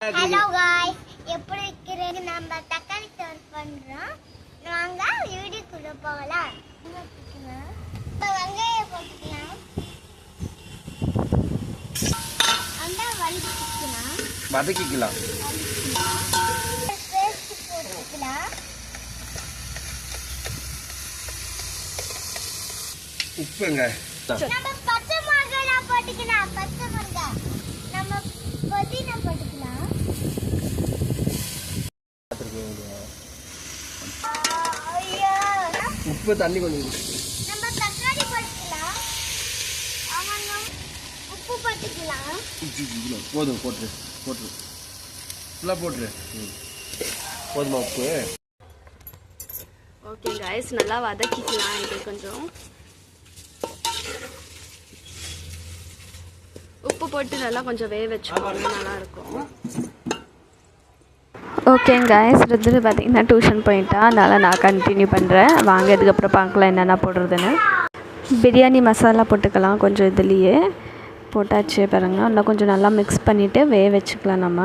Hello guys, எப்படி இருக்கீங்க? நம்ம தக்காளி சோறு பண்றோம். வாங்க வீடியோக்குள்ள போகலாம். இப்போ வெங்காயம் போட்டுக்கலாம். அந்த வதக்கிக்கலாம். பேஸ்ட் போட்டுக்கலாம். உப்புங்க. நம்ம பச்சை மிளகாய் போட்டுக்கலாம். பச்சை மிளகாய். நம்ம புதினா போட்டுக்கலாம். உப்பு தண்ணி கொஞ்சம் நம்ம தக்காளி போட்டுக்கலாம். ஆமாங்க. உப்பு போட்டுக்கலாம். போதும் போட்டுரு ஃபுல்லாக போட்டுரு. போதுமா உப்பு? ஓகே கைஸ், நல்லா வதக்கிக்கலாம். இது கொஞ்சம் உப்பு போட்டு நல்லா கொஞ்சம் வேக வச்சுக்கோங்க, நல்லாயிருக்கும். ஓகே கைஸ், ருத்ரு பார்த்தீங்கன்னா டியூஷன் போயிட்டா, அதனால் நான் கண்டினியூ பண்ணுறேன். வாங்க இதுக்கப்புறம் பார்க்கலாம் என்னென்ன போடுறதுன்னு. பிரியாணி மசாலா போட்டுக்கலாம். கொஞ்சம் இதுலேயே போட்டாச்சு பாருங்க. இன்னும் கொஞ்சம் நல்லா மிக்ஸ் பண்ணிவிட்டு வேக வச்சுக்கலாம். நம்ம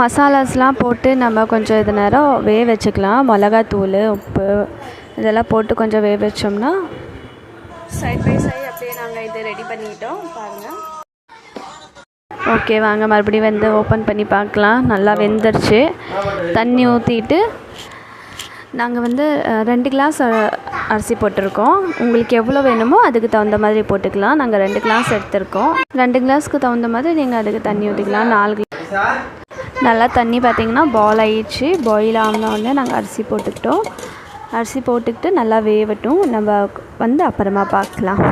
மசாலாஸ்லாம் போட்டு நம்ம கொஞ்சம் இது நேரம் வேக வச்சுக்கலாம். மிளகாத்தூள், உப்பு இதெல்லாம் போட்டு கொஞ்சம் வேக வச்சோம்னா சைட் பை சைட் அப்படியே நாங்கள் இது ரெடி பண்ணிக்கிட்டோம் பாருங்கள். ஓகே வாங்க மறுபடியும் ஓப்பன் பண்ணி பார்க்கலாம். நல்லா வெந்துருச்சு. தண்ணி ஊற்றிட்டு நாங்கள் 2 கிளாஸ் அரிசி போட்டிருக்கோம். உங்களுக்கு எவ்வளோ வேணுமோ அதுக்கு தகுந்த மாதிரி போட்டுக்கலாம். நாங்கள் 2 கிளாஸ் எடுத்திருக்கோம். 2 கிளாஸ்க்கு தகுந்த மாதிரி நீங்கள் அதுக்கு தண்ணி ஊற்றிக்கலாம். 4 கிளாஸ் நல்லா தண்ணி பார்த்திங்கன்னா பாயில் ஆகிடுச்சு. பாயில் ஆனோடனே நாங்கள் அரிசி போட்டுக்கிட்டோம். அரிசி போட்டுக்கிட்டு நல்லா வேவட்டும். நம்ம அப்புறமா பார்க்கலாம்.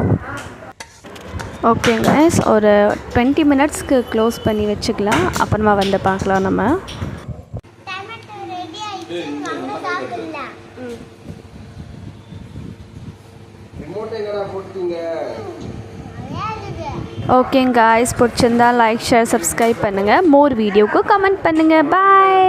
ஓகே கைஸ், ஒரு 20 மினிட்ஸ்க்கு க்ளோஸ் பண்ணி வச்சுக்கலாம். அப்புறமா பார்க்கலாம். நம்ம டொமேட்டோ ரெடி ஆயிடுச்சு. வாங்க சாப்பிடலாம். ரிமோட் எங்கடா போட்டீங்க? ஓகே கைஸ், பிடிச்சிருந்தா லைக், ஷேர், சப்ஸ்கிரைப் பண்ணுங்கள். மோர் வீடியோக்கு கமெண்ட் பண்ணுங்கள். பாய்.